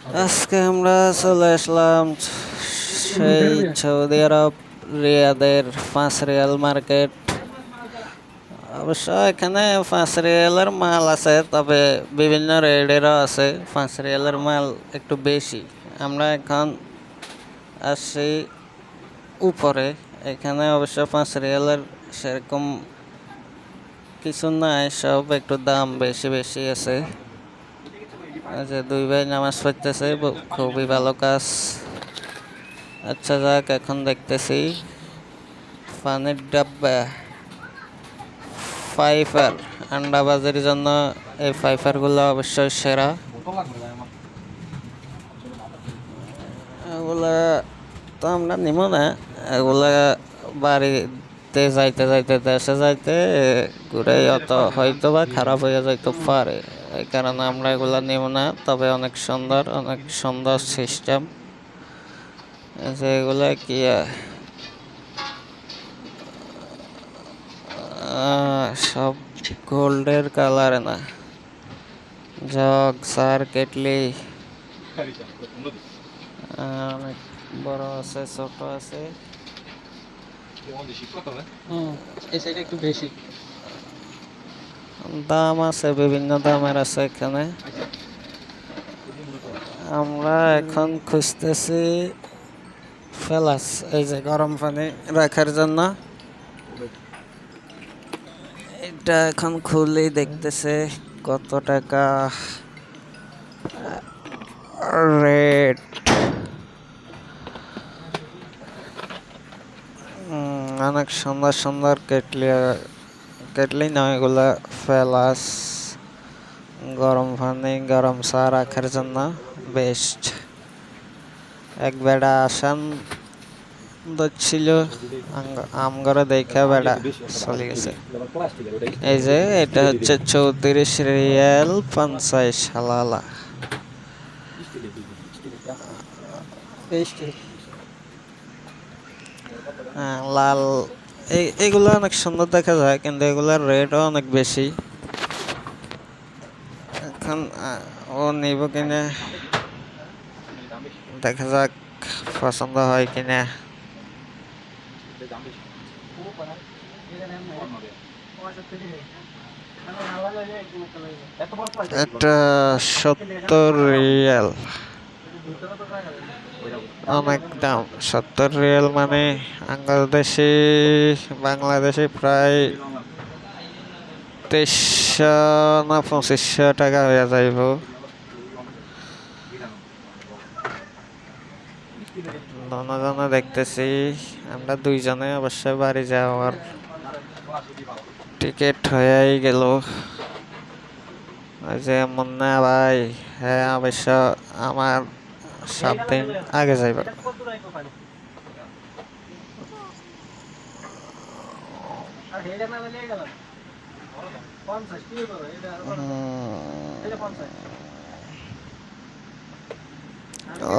আজকে আমরা চলে আসলাম সেই সৌদি আরব রিয়াদের 5 রিয়াল মার্কেট। অবশ্য এখানে 5 রিয়ালের মাল আছে, তবে বিভিন্ন রেটেরও আছে। 5 রিয়ালের মাল একটু বেশি। আমরা এখন আসছি উপরে। এখানে অবশ্য 5 রিয়ালের সেরকম কিছু নাই, সব একটু দাম বেশি বেশি আছে। যে দুই ভাই নামাজ পড়তেছে, খুবই ভালো কাজ। আচ্ছা যাক, এখন দেখতেছি পানির ডাব্বা ফাইফার আন্ডাবাজির জন্য এই ফাইফারগুলো অবশ্যই সেরা। এগুলা তো আমরা নিব না, এগুলা বাড়িতে যাইতে যাইতে দেশে যাইতে ঘুরে অত হয়তো বা খারাপ হয়ে যাইতে পারে, এই কারণে আমরা এগুলা নিব না। তবে অনেক সুন্দর, অনেক সুন্দর সিস্টেম। যে এগুলা কি সব গোল্ডের কালার না, জগ সার কেটলি অনেক বড় আছে, ছোট আছে। এই সাইডে একটু বেশি দাম আছে, বিভিন্ন দামের আছে এখানে। আমরা এখন খুঁজতেছি ফেলাস, এই যে গরম পানি রাখার জন্য। এটা এখন খুলেই দেখতেছে কত টাকা রেট। অনেক সুন্দর সুন্দর কেটলি, কেটলি না এগুলা ফেলাস, গরম পানি গরম চা রাখার জন্য বেস্ট। এক বেড়া আসান ছিল, আমগরে দেখা বেড়া চলে গেছে। এই যে এটা হচ্ছে 34 রিয়াল 50 হালালা। লাল, এগুলো অনেক সুন্দর দেখা যায়, কিন্তু এগুলার রেটও অনেক বেশি। এখন ও নিব কিনা, দেখা যাক পছন্দ হয় কিনা। এটা 70 রিয়াল, অনেক দাম। 70 রিয়াল মানে বাংলাদেশে বাংলাদেশে প্রায় 2300 না 2500 টাকা হয়ে যাইব। জনে দেখতেছি, আমরা দুইজনে অবশ্যই বাড়ি যাওয়ার টিকিট হয়েই গেল। ওই যে মুন্না ভাই, হ্যাঁ অবশ্য আমার 7 দিন আগে যাইব।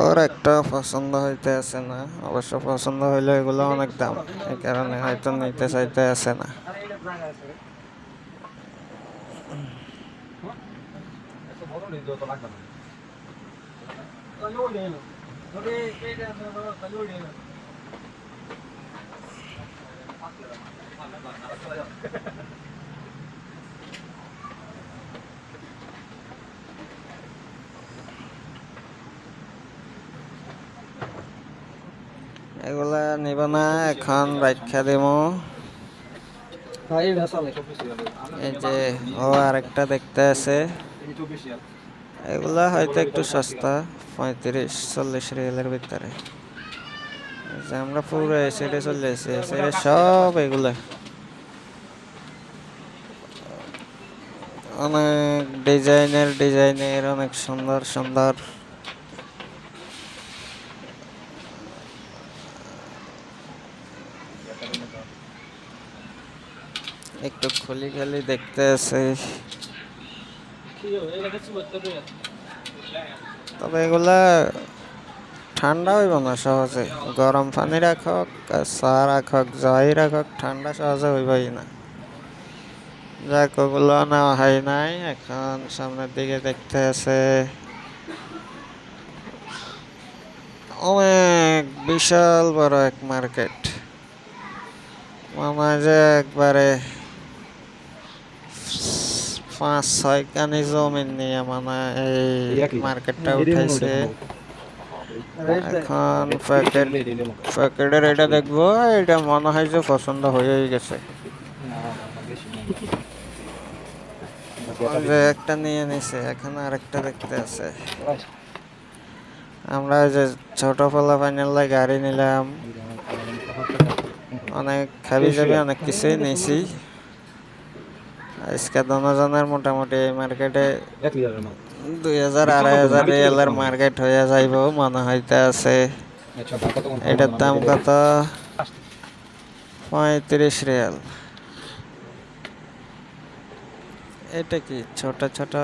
ওর একটা পছন্দ হইতে আছে না, অবশ্য পছন্দ হইলে এগুলো অনেক দাম, এই কারণে হয়তো নিতে চাইতে আছে না। এগুলা নিব না, এখন রাখা দিব। এই যে ও আরেকটা দেখতে আছে, এগুলা হয়তো একটু সস্তা, 35-40 রিয়ালের ভিতরে। আমরা পুরো এসে চলে এসে সব এগুলা অনেক ডিজাইনের অনেক সুন্দর সুন্দর। একটু খুলি খালি দেখতে আছে, তবে এগুলা ঠান্ডা হইব না সহজে। গরম পানি রাখক, চা রাখক, যাই রাখক, ঠান্ডা সহজে হইবই না। যাক, ওগুলো নেওয়া হয় নাই। এখন সামনের দিকে দেখতে আছে অনেক বিশাল বড় এক মার্কেট, মনে হয় যে একবারে 5-6 কানি জমিন নিয়ে মানে এই মার্কেটটা উঠাইছে। এখন প্যাকেটের এটা দেখবো, এটা মনে হয় যে পছন্দ হয়েই গেছে। যে একটা নিয়ে নিছে, এখন আরেকটা দেখতে আছে। আমরা যে ছোট পোলা পাইনাল্লাই গাড়ি নিলাম, অনেক খাবি যাবি অনেক কিছুই নিয়েছি। আজকে দুজনের মোটামুটি মার্কেটে 2000-2500 রিয়ালের মার্কেট হয়ে যাইব মনে হইতে আছে। এটার দাম কত? 35 রিয়াল। এটা কি ছোট ছোট?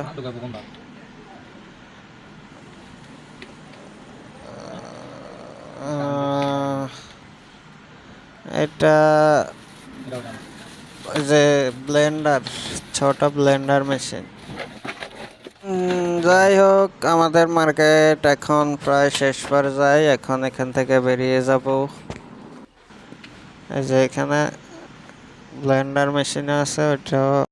এটা যে ব্লেন্ডার, ছোট ব্লেন্ডার মেশিন। যাই হোক, আমাদের মার্কেট এখন প্রায় শেষ পর্যায়ে। এখন এখান থেকে বেরিয়ে যাব। এই যে এখানে ব্লেন্ডার মেশিন আছে, ওইটা